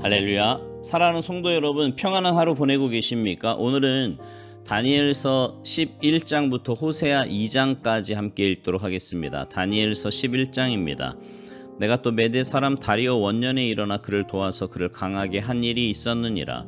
할렐루야. 사랑하는 성도 여러분, 평안한 하루 보내고 계십니까? 오늘은 다니엘서 11장부터 호세아 2장까지 함께 읽도록 하겠습니다. 다니엘서 11장입니다. 내가 또 메대 사람 다리오 원년에 일어나 그를 도와서 그를 강하게 한 일이 있었느니라.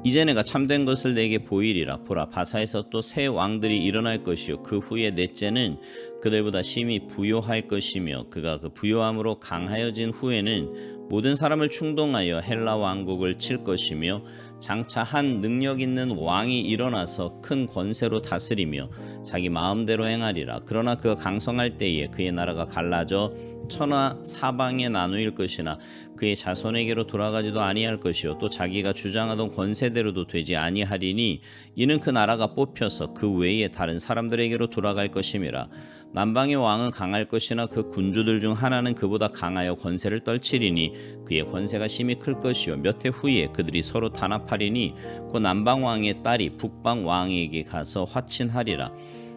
이제 내가 참된 것을 내게 보이리라. 보라, 바사에서 또 새 왕들이 일어날 것이요 그 후에 넷째는 그들보다 심히 부요할 것이며 그가 그 부요함으로 강하여진 후에는 모든 사람을 충동하여 헬라 왕국을 칠 것이며 장차 한 능력 있는 왕이 일어나서 큰 권세로 다스리며 자기 마음대로 행하리라. 그러나 그가 강성할 때에 그의 나라가 갈라져 천하 사방에 나누일 것이나 그의 자손에게로 돌아가지도 아니할 것이요 또 자기가 주장하던 권세대로도 되지 아니하리니 이는 그 나라가 뽑혀서 그 외에 다른 사람들에게로 돌아갈 것임이라. 남방의 왕은 강할 것이나 그 군주들 중 하나는 그보다 강하여 권세를 떨치리니 그의 권세가 심히 클 것이요 몇 해 후에 그들이 서로 단합하리니 그 남방 왕의 딸이 북방 왕에게 가서 화친하리라.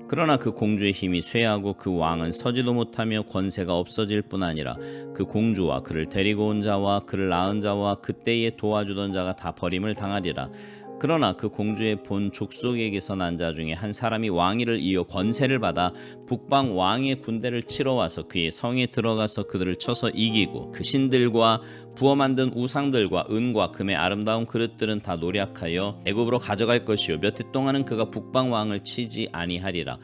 그러나 그 공주의 힘이 쇠하고 그 왕은 서지도 못하며 권세가 없어질 뿐 아니라 그 공주와 그를 데리고 온 자와 그를 낳은 자와 그때에 도와주던 자가 다 버림을 당하리라. 그러나 그 공주의 본 족속에게서 난 자 중에 한 사람이 왕위를 이어 권세를 받아 북방 왕의 군대를 치러 와서 그의 성에 들어가서 그들을 쳐서 이기고 그 신들과 부어 만든 우상들과 은과 금의 아름다운 그릇들은 다 노략하여 애굽으로 가져갈 것이요 몇 해 동안은 그가 북방 왕을 치지 아니하리라.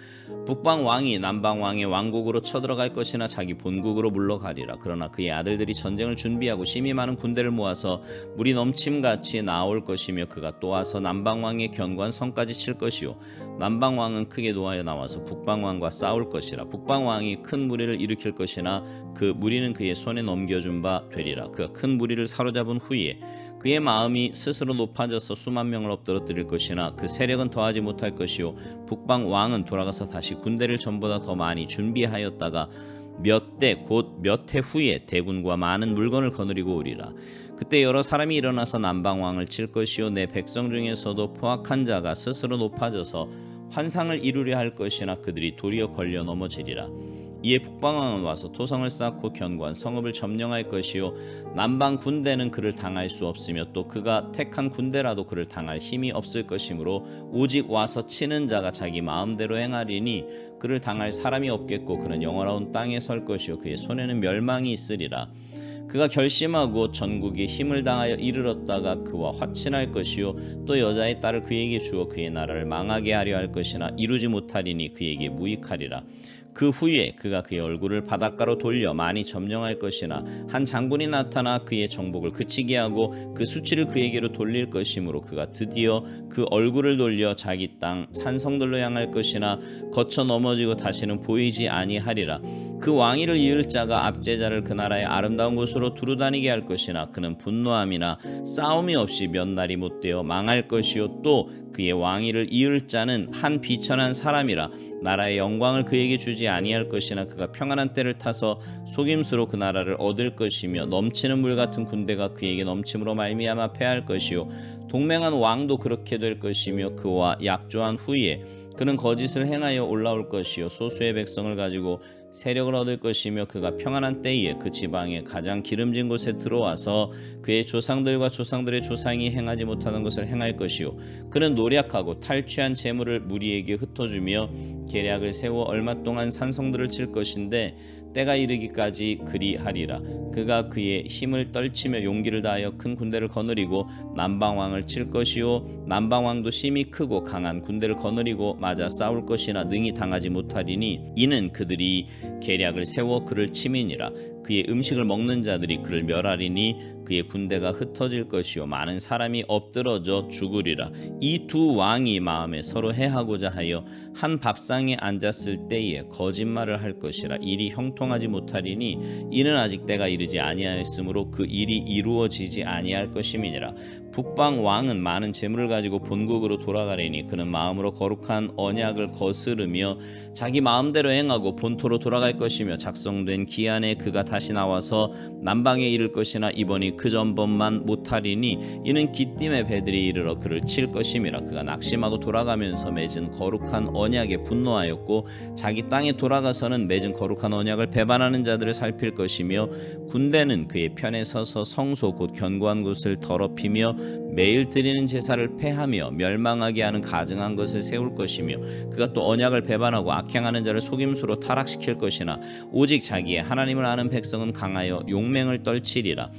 북방 왕이 남방 왕의 왕국으로 쳐들어갈 것이나 자기 본국으로 물러가리라. 그러나 그의 아들들이 전쟁을 준비하고 심히 많은 군대를 모아서 물이 넘침같이 나올 것이며 그가 또 와서 남방 왕의 견고한 성까지 칠 것이요 남방 왕은 크게 노하여 나와서 북방 왕과 싸울 것이라. 북방 왕이 큰 무리를 일으킬 것이나 그 무리는 그의 손에 넘겨준 바 되리라. 그가 큰 무리를 사로잡은 후에 그의 마음이 스스로 높아져서 수만 명을 엎드러뜨릴 것이나 그 세력은 더하지 못할 것이요 북방 왕은 돌아가서 다시 군대를 전보다 더 많이 준비하였다가 몇 대 곧 몇 해 후에 대군과 많은 물건을 거느리고 오리라. 그때 여러 사람이 일어나서 남방 왕을 칠 것이요 내 백성 중에서도 포악한 자가 스스로 높아져서 환상을 이루려 할 것이나 그들이 도리어 걸려 넘어지리라. 이에 북방왕은 와서 토성을 쌓고 견고한 성읍을 점령할 것이요 남방 군대는 그를 당할 수 없으며 또 그가 택한 군대라도 그를 당할 힘이 없을 것이므로 오직 와서 치는 자가 자기 마음대로 행하리니 그를 당할 사람이 없겠고 그는 영원한 땅에 설 것이요 그의 손에는 멸망이 있으리라. 그가 결심하고 전국에 힘을 당하여 이르렀다가 그와 화친할 것이요 또 여자의 딸을 그에게 주어 그의 나라를 망하게 하려 할 것이나 이루지 못하리니 그에게 무익하리라. 그 후에 그가 그의 얼굴을 바닷가로 돌려 많이 점령할 것이나 한 장군이 나타나 그의 정복을 그치게 하고 그 수치를 그에게로 돌릴 것이므로 그가 드디어 그 얼굴을 돌려 자기 땅 산성들로 향할 것이나 거쳐 넘어지고 다시는 보이지 아니하리라. 그 왕위를 이을 자가 압제자를 그 나라의 아름다운 곳으로 두루다니게 할 것이나 그는 분노함이나 싸움이 없이 몇 날이 못되어 망할 것이요 또 그의 왕위를 이을 자는 한 비천한 사람이라. 나라의 영광을 그에게 주지 아니할 것이나 그가 평안한 때를 타서 속임수로 그 나라를 얻을 것이며 넘치는 물 같은 군대가 그에게 넘침으로 말미암아 패할 것이요 동맹한 왕도 그렇게 될 것이며 그와 약조한 후에 그는 거짓을 행하여 올라올 것이요 소수의 백성을 가지고 세력을 얻을 것이며 그가 평안한 때에 그 지방의 가장 기름진 곳에 들어와서 그의 조상들과 조상들의 조상이 행하지 못하는 것을 행할 것이요 그는 노략하고 탈취한 재물을 무리에게 흩어주며 계략을 세워 얼마 동안 산성들을 칠 것인데 때가 이르기까지 그리하리라. 그가 그의 힘을 떨치며 용기를 다하여 큰 군대를 거느리고 남방왕을 칠 것이요 남방왕도 심히 크고 강한 군대를 거느리고 맞아 싸울 것이나 능히 당하지 못하리니 이는 그들이 계략을 세워 그를 침이니라. 그의 음식을 먹는 자들이 그를 멸하리니 그의 군대가 흩어질 것이요 많은 사람이 엎드러져 죽으리라. 이 두 왕이 마음에 서로 해하고자 하여 한 밥상에 앉았을 때에 거짓말을 할 것이라. 일이 형통하지 못하리니 이는 아직 때가 이르지 아니하였으므로 그 일이 이루어지지 아니할 것임이니라. 북방 왕은 많은 재물을 가지고 본국으로 돌아가리니 그는 마음으로 거룩한 언약을 거스르며 자기 마음대로 행하고 본토로 돌아갈 것이며 작성된 기한에 그가 다시 나와서 남방에 이를 것이나 이번이 그 전번만 못하리니 이는 기띔의 배들이 이르러 그를 칠 것임이라. 그가 낙심하고 돌아가면서 맺은 거룩한 언약에 분노하였고 자기 땅에 돌아가서는 맺은 거룩한 언약을 배반하는 자들을 살필 것이며 군대는 그의 편에 서서 성소 곧 견고한 곳을 더럽히며 매일 드리는 제사를 폐하며 멸망하게 하는 가증한 것을 세울 것이며 그가 또 언약을 배반하고 악행하는 자를 속임수로 타락시킬 것이나 오직 자기의 하나님을 아는 백성은 강하여 용맹을 떨치리라.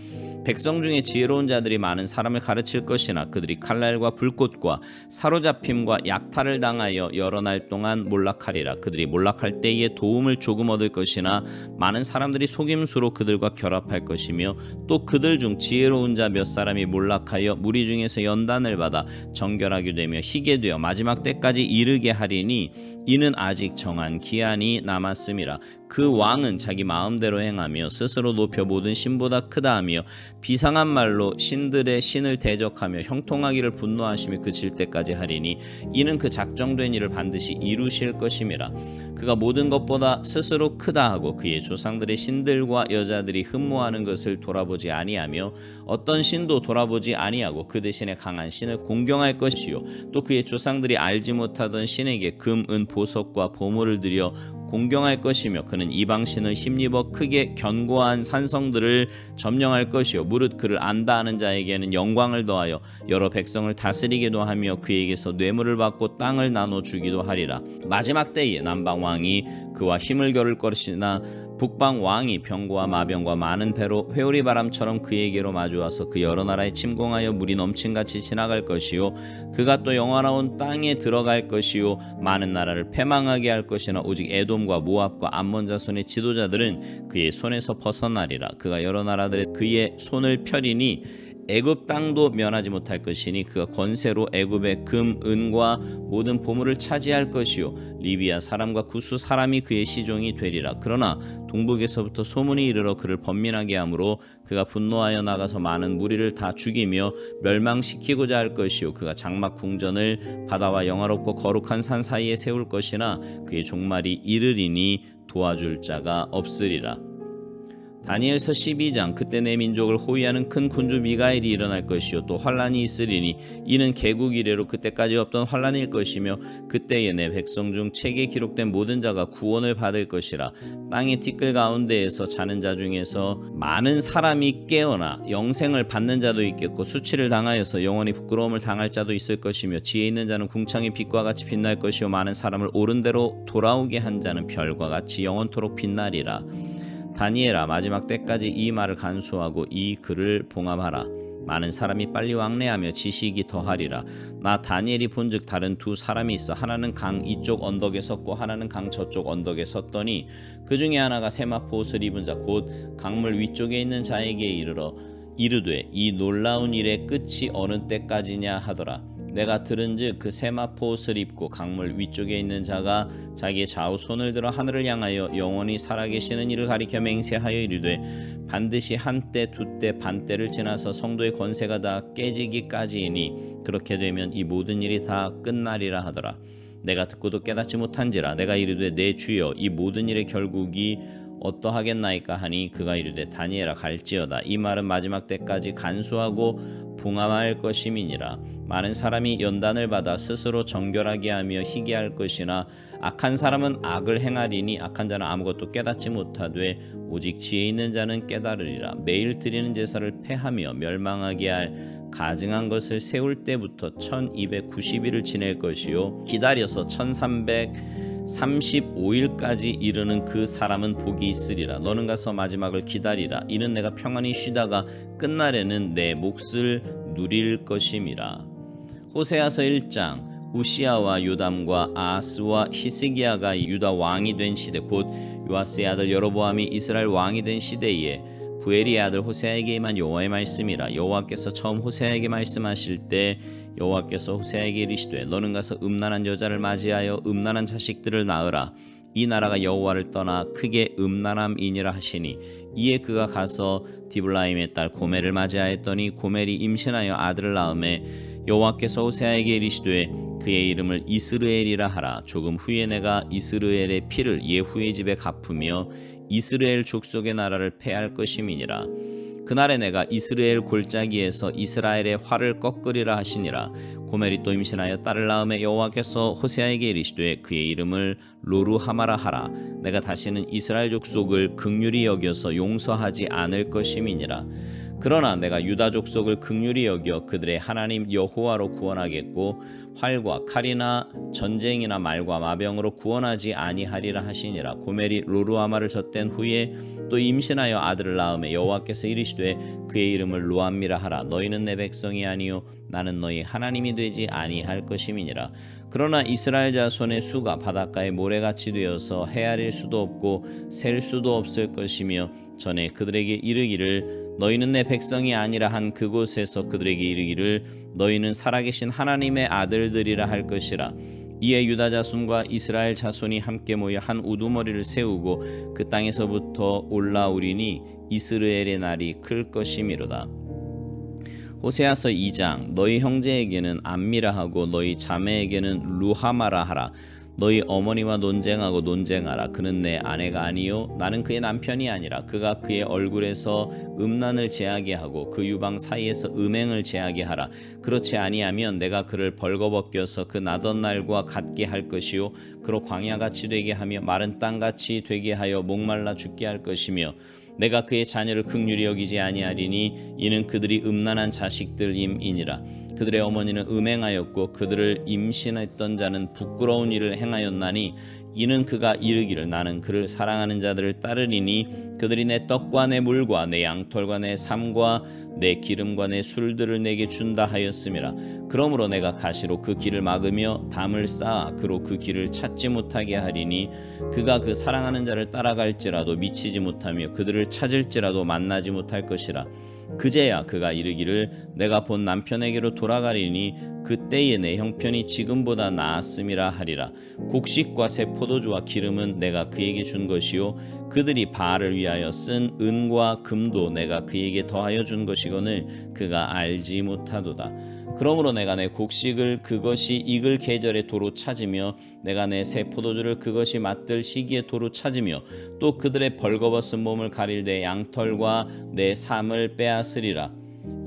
백성 중에 지혜로운 자들이 많은 사람을 가르칠 것이나 그들이 칼날과 불꽃과 사로잡힘과 약탈을 당하여 여러 날 동안 몰락하리라. 그들이 몰락할 때에 도움을 조금 얻을 것이나 많은 사람들이 속임수로 그들과 결합할 것이며 또 그들 중 지혜로운 자 몇 사람이 몰락하여 무리 중에서 연단을 받아 정결하게 되며 희게 되어 마지막 때까지 이르게 하리니 이는 아직 정한 기한이 남았음이라. 그 왕은 자기 마음대로 행하며 스스로 높여 모든 신보다 크다 하며 비상한 말로 신들의 신을 대적하며 형통하기를 분노하시며 그칠 때까지 하리니 이는 그 작정된 일을 반드시 이루실 것임이라. 그가 모든 것보다 스스로 크다 하고 그의 조상들의 신들과 여자들이 흠모하는 것을 돌아보지 아니하며 어떤 신도 돌아보지 아니하고 그 대신에 강한 신을 공경할 것이요 또 그의 조상들이 알지 못하던 신에게 금, 은, 보석과 보물을 들여 공경할 것이며 그는 이방신을 힘입어 크게 견고한 산성들을 점령할 것이요 무릇 그를 안다 하는 자에게는 영광을 더하여 여러 백성을 다스리기도 하며 그에게서 뇌물을 받고 땅을 나눠 주기도 하리라. 마지막 때에 남방 왕이 그와 힘을 겨룰 것이나 북방 왕이 병과 마병과 많은 배로 회오리 바람처럼 그에게로 마주와서 그 여러 나라에 침공하여 물이 넘친같이 지나갈 것이요 그가 또 영화로운 땅에 들어갈 것이요 많은 나라를 패망하게 할 것이나 오직 에돔과 모압과 암몬 자손의 지도자들은 그의 손에서 벗어나리라. 그가 여러 나라들의 그의 손을 펴리니 애굽 땅도 면하지 못할 것이니 그가 권세로 애굽의 금, 은과 모든 보물을 차지할 것이요 리비아 사람과 구스 사람이 그의 시종이 되리라. 그러나 동북에서부터 소문이 이르러 그를 번민하게 하므로 그가 분노하여 나가서 많은 무리를 다 죽이며 멸망시키고자 할 것이요 그가 장막 궁전을 바다와 영화롭고 거룩한 산 사이에 세울 것이나 그의 종말이 이르리니 도와줄 자가 없으리라. 다니엘서 12장. 그때 내 민족을 호위하는 큰 군주 미가엘이 일어날 것이요 또 환란이 있으리니 이는 개국 이래로 그때까지 없던 환란일 것이며 그때에 내 백성 중 책에 기록된 모든 자가 구원을 받을 것이라. 땅의 티끌 가운데에서 자는 자 중에서 많은 사람이 깨어나 영생을 받는 자도 있겠고 수치를 당하여서 영원히 부끄러움을 당할 자도 있을 것이며 지혜 있는 자는 궁창의 빛과 같이 빛날 것이요 많은 사람을 옳은 대로 돌아오게 한 자는 별과 같이 영원토록 빛나리라. 다니엘아 마지막 때까지 이 말을 간수하고 이 글을 봉합하라. 많은 사람이 빨리 왕래하며 지식이 더하리라. 나 다니엘이 본즉 다른 두 사람이 있어 하나는 강 이쪽 언덕에 섰고 하나는 강 저쪽 언덕에 섰더니 그 중에 하나가 세마포 옷을 입은 자 곧 강물 위쪽에 있는 자에게 이르러 이르되 이 놀라운 일의 끝이 어느 때까지냐 하더라. 내가 들은즉 그 세마포 옷을 입고 강물 위쪽에 있는 자가 자기의 좌우 손을 들어 하늘을 향하여 영원히 살아계시는 이를 가리켜 맹세하여 이르되 반드시 한때 두때 반때를 지나서 성도의 권세가 다 깨지기까지이니 그렇게 되면 이 모든 일이 다 끝나리라 하더라. 내가 듣고도 깨닫지 못한지라. 내가 이르되 내 주여 이 모든 일의 결국이 어떠하겠나이까 하니 그가 이르되 다니엘아 갈지어다. 이 말은 마지막 때까지 간수하고 봉함할 것임이니라. 많은 사람이 연단을 받아 스스로 정결하게 하며 희게 할 것이나 악한 사람은 악을 행하리니 악한 자는 아무것도 깨닫지 못하되 오직 지혜 있는 자는 깨달으리라. 매일 드리는 제사를 폐하며 멸망하게 할 가증한 것을 세울 때부터 1290일을 지낼 것이요 기다려서 1335일까지 이르는 그 사람은 복이 있으리라. 너는 가서 마지막을 기다리라. 이는 내가 평안히 쉬다가 끝날에는 내 몫을 누릴 것임이라. 호세아서 1장. 우시아와 요담과 아하스와 히스기야가 유다 왕이 된 시대 곧 요아스의 아들 여로보암이 이스라엘 왕이 된 시대에 부엘의 아들 호세아에게 임한 여호와의 말씀이라. 여호와께서 처음 호세아에게 말씀하실 때 여호와께서 호세아에게 이르시되 너는 가서 음란한 여자를 맞이하여 음란한 자식들을 낳으라. 이 나라가 여호와를 떠나 크게 음란함이니라 하시니 이에 그가 가서 디블라임의 딸 고멜을 맞이하였더니 고멜이 임신하여 아들을 낳음에 여호와께서 호세아에게 이르시되 그의 이름을 이스르엘이라 하라. 조금 후에 내가 이스르엘의 피를 예후의 집에 갚으며 이스라엘 족속의 나라를 패할 것임이니라. 그날에 내가 이스라엘 골짜기에서 이스라엘의 활을 꺾으리라 하시니라. 고멜이 또 임신하여 딸을 낳음에 여호와께서 호세아에게 이르시되 그의 이름을 로루하마라 하라. 내가 다시는 이스라엘 족속을 긍휼히 여겨서 용서하지 않을 것임이니라. 그러나 내가 유다 족속을 긍휼히 여겨 그들의 하나님 여호와로 구원하겠고 활과 칼이나 전쟁이나 말과 마병으로 구원하지 아니하리라 하시니라. 고멜이 로루하마를 젖된 후에 또 임신하여 아들을 낳음에 여호와께서 이르시되 그의 이름을 로암미라 하라. 너희는 내 백성이 아니요 나는 너희 하나님이 되지 아니할 것임이니라. 그러나 이스라엘 자손의 수가 바닷가의 모래같이 되어서 헤아릴 수도 없고 셀 수도 없을 것이며 전에 그들에게 이르기를 너희는 내 백성이 아니라 한 그곳에서 그들에게 이르기를 너희는 살아계신 하나님의 아들들이라 할 것이라. 이에 유다 자손과 이스라엘 자손이 함께 모여 한 우두머리를 세우고 그 땅에서부터 올라오리니 이스라엘의 날이 클 것이미로다. 호세아서 2장. 너희 형제에게는 암미라 하고 너희 자매에게는 루하마라 하라. 너희 어머니와 논쟁하라. 그는 내 아내가 아니요 나는 그의 남편이 아니라. 그가 그의 얼굴에서 음란을 제하게 하고 그 유방 사이에서 음행을 제하게 하라. 그렇지 아니하면 내가 그를 벌거벗겨서 그 나던 날과 같게 할 것이요 그로 광야같이 되게 하며 마른 땅같이 되게 하여 목말라 죽게 할 것이며 내가 그의 자녀를 긍휼히 여기지 아니하리니 이는 그들이 음란한 자식들임이니라. 그들의 어머니는 음행하였고 그들을 임신했던 자는 부끄러운 일을 행하였나니 이는 그가 이르기를 나는 그를 사랑하는 자들을 따르리니 그들이 내 떡과 내 물과 내 양털과 내 삶과 내 기름과 내 술들을 내게 준다 하였음이라. 그러므로 내가 가시로 그 길을 막으며 담을 쌓아 그로 그 길을 찾지 못하게 하리니 그가 그 사랑하는 자를 따라갈지라도 미치지 못하며 그들을 찾을지라도 만나지 못할 것이라. 그제야 그가 이르기를 내가 본 남편에게로 돌아가리니 그때에 내 형편이 지금보다 나았음이라 하리라. 곡식과 새 포도주와 기름은 내가 그에게 준 것이요 그들이 바알을 위하여 쓴 은과 금도 내가 그에게 더하여 준 것이거늘 그가 알지 못하도다. 그러므로 내가 내 곡식을 그것이 익을 계절에 도로 찾으며 내가 내 새 포도주를 그것이 맛들 시기에 도로 찾으며 또 그들의 벌거벗은 몸을 가릴 내 양털과 내 삶을 빼앗으리라.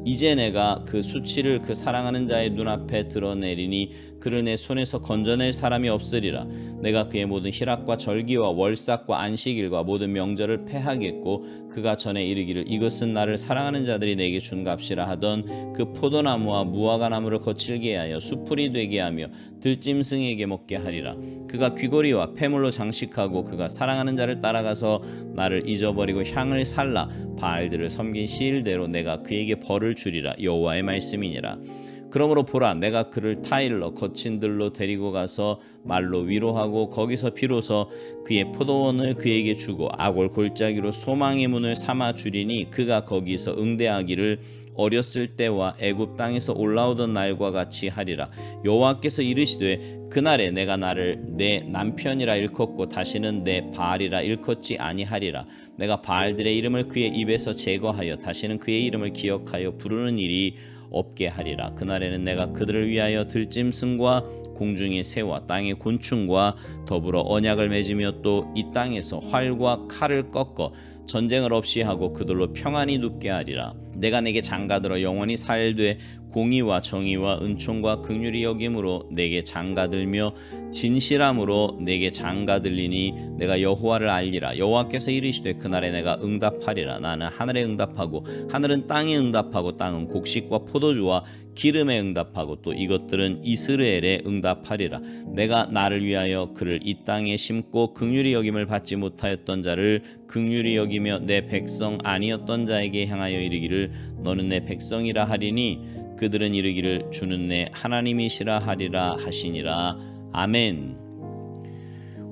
이제 내가 그 수치를 그 사랑하는 자의 눈앞에 드러내리니 그를 내 손에서 건져낼 사람이 없으리라. 내가 그의 모든 희락과 절기와 월삭과 안식일과 모든 명절을 패하겠고 그가 전에 이르기를 이것은 나를 사랑하는 자들이 내게 준 값이라 하던 그 포도나무와 무화과나무를 거칠게 하여 수풀이 되게 하며 들짐승에게 먹게 하리라. 그가 귀고리와 폐물로 장식하고 그가 사랑하는 자를 따라가서 나를 잊어버리고 향을 살라 바알들을 섬긴 시일대로 내가 그에게 벌을 주리라. 여호와의 말씀이니라. 그러므로 보라 내가 그를 타일러 거친 들로 데리고 가서 말로 위로하고 거기서 비로소 그의 포도원을 그에게 주고 아골 골짜기로 소망의 문을 삼아 주리니 그가 거기서 응대하기를 어렸을 때와 애굽 땅에서 올라오던 날과 같이 하리라. 여호와께서 이르시되 그날에 내가 나를 내 남편이라 일컫고 다시는 내 바알이라 일컫지 아니하리라. 내가 바알들의 이름을 그의 입에서 제거하여 다시는 그의 이름을 기억하여 부르는 일이 없게 하리라. 그날에는 내가 그들을 위하여 들짐승과 공중의 새와 땅의 곤충과 더불어 언약을 맺으며 또 이 땅에서 활과 칼을 꺾어 전쟁을 없이 하고 그들로 평안히 눕게 하리라. 내가 내게 장가들어 영원히 살되 공의와 정의와 은총과 긍휼히 여김으로 내게 장가들며 진실함으로 내게 장가들리니 내가 여호와를 알리라. 여호와께서 이르시되 그날에 내가 응답하리라. 나는 하늘에 응답하고 하늘은 땅에 응답하고 땅은 곡식과 포도주와 기름에 응답하고 또 이것들은 이스라엘에 응답하리라. 내가 나를 위하여 그를 이 땅에 심고 긍휼히 여김을 받지 못하였던 자를 긍휼히 여기며 내 백성 아니었던 자에게 향하여 이르기를 너는 내 백성이라 하리니 그들은 이르기를 주는 내 하나님이시라 하리라 하시니라. 아멘.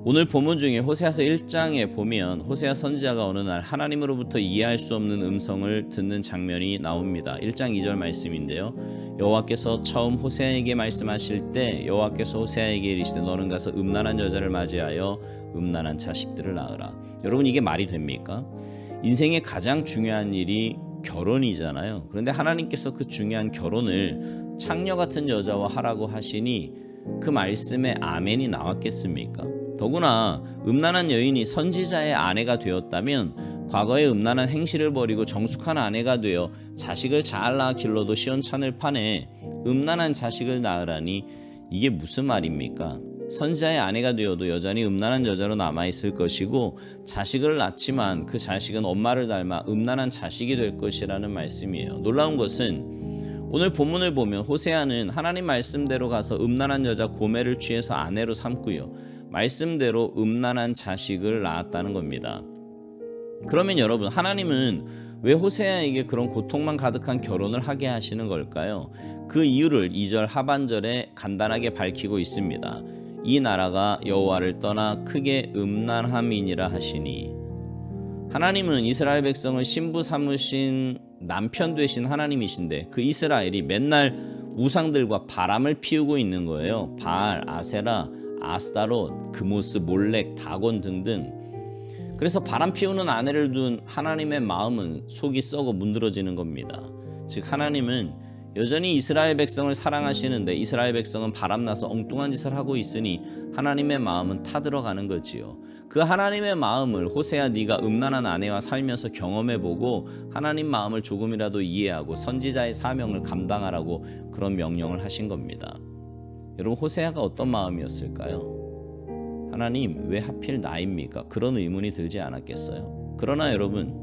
오늘 본문 중에 호세아서 1장에 보면 호세아 선지자가 어느 날 하나님으로부터 이해할 수 없는 음성을 듣는 장면이 나옵니다. 1장 2절 말씀인데요. 여호와께서 처음 호세아에게 말씀하실 때 여호와께서 호세아에게 이르시되 너는 가서 음란한 여자를 맞이하여 음란한 자식들을 낳으라. 여러분, 이게 말이 됩니까? 인생의 가장 중요한 일이 결혼이잖아요. 그런데 하나님께서 그 중요한 결혼을 창녀 같은 여자와 하라고 하시니 그 말씀에 아멘이 나왔겠습니까? 더구나 음란한 여인이 선지자의 아내가 되었다면 과거의 음란한 행실을 버리고 정숙한 아내가 되어 자식을 잘 낳아 길러도 시원찮을 판에 음란한 자식을 낳으라니 이게 무슨 말입니까? 선지자의 아내가 되어도 여전히 음란한 여자로 남아있을 것이고 자식을 낳지만 그 자식은 엄마를 닮아 음란한 자식이 될 것이라는 말씀이에요. 놀라운 것은 오늘 본문을 보면 호세아는 하나님 말씀대로 가서 음란한 여자 고멜을 취해서 아내로 삼고요, 말씀대로 음란한 자식을 낳았다는 겁니다. 그러면 여러분, 하나님은 왜 호세아에게 그런 고통만 가득한 결혼을 하게 하시는 걸까요? 그 이유를 2절 하반절에 간단하게 밝히고 있습니다. 이 나라가 여호와를 떠나 크게 음란함이니라 하시니, 하나님은 이스라엘 백성을 신부 삼으신 남편 되신 하나님이신데 그 이스라엘이 맨날 우상들과 바람을 피우고 있는 거예요. 바알, 아세라, 아스타롯, 그모스, 몰렉, 다곤 등등. 그래서 바람 피우는 아내를 둔 하나님의 마음은 속이 썩어 문드러지는 겁니다. 즉 하나님은 여전히 이스라엘 백성을 사랑하시는데 이스라엘 백성은 바람나서 엉뚱한 짓을 하고 있으니 하나님의 마음은 타들어가는 거지요. 그 하나님의 마음을 호세아, 네가 음란한 아내와 살면서 경험해보고 하나님 마음을 조금이라도 이해하고 선지자의 사명을 감당하라고 그런 명령을 하신 겁니다. 여러분, 호세아가 어떤 마음이었을까요? 하나님, 왜 하필 나입니까? 그런 의문이 들지 않았겠어요? 그러나 여러분,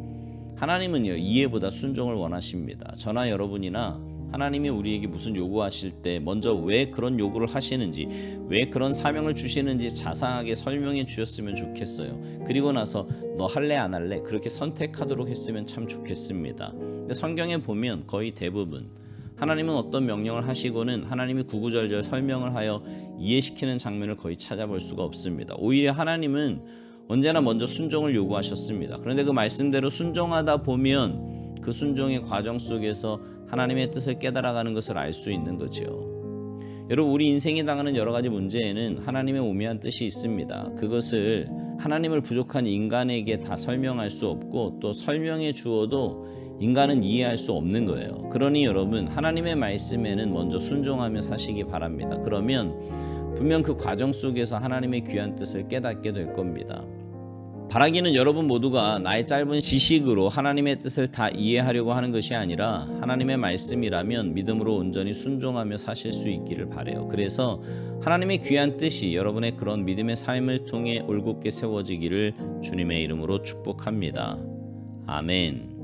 하나님은요, 이해보다 순종을 원하십니다. 저나 여러분이나 하나님이 우리에게 무슨 요구하실 때 먼저 왜 그런 요구를 하시는지, 왜 그런 사명을 주시는지 자상하게 설명해 주셨으면 좋겠어요. 그리고 나서 너 할래 안 할래? 그렇게 선택하도록 했으면 참 좋겠습니다. 근데 성경에 보면 거의 대부분 하나님은 어떤 명령을 하시고는 하나님이 구구절절 설명을 하여 이해시키는 장면을 거의 찾아볼 수가 없습니다. 오히려 하나님은 언제나 먼저 순종을 요구하셨습니다. 그런데 그 말씀대로 순종하다 보면 그 순종의 과정 속에서 하나님의 뜻을 깨달아가는 것을 알 수 있는 거지요. 여러분, 우리 인생이 당하는 여러 가지 문제에는 하나님의 오묘한 뜻이 있습니다. 그것을 하나님을 부족한 인간에게 다 설명할 수 없고 또 설명해 주어도 인간은 이해할 수 없는 거예요. 그러니 여러분, 하나님의 말씀에는 먼저 순종하며 사시기 바랍니다. 그러면 분명 그 과정 속에서 하나님의 귀한 뜻을 깨닫게 될 겁니다. 바라기는 여러분 모두가 나의 짧은 지식으로 하나님의 뜻을 다 이해하려고 하는 것이 아니라 하나님의 말씀이라면 믿음으로 온전히 순종하며 사실 수 있기를 바라요. 그래서 하나님의 귀한 뜻이 여러분의 그런 믿음의 삶을 통해 올곧게 세워지기를 주님의 이름으로 축복합니다. 아멘.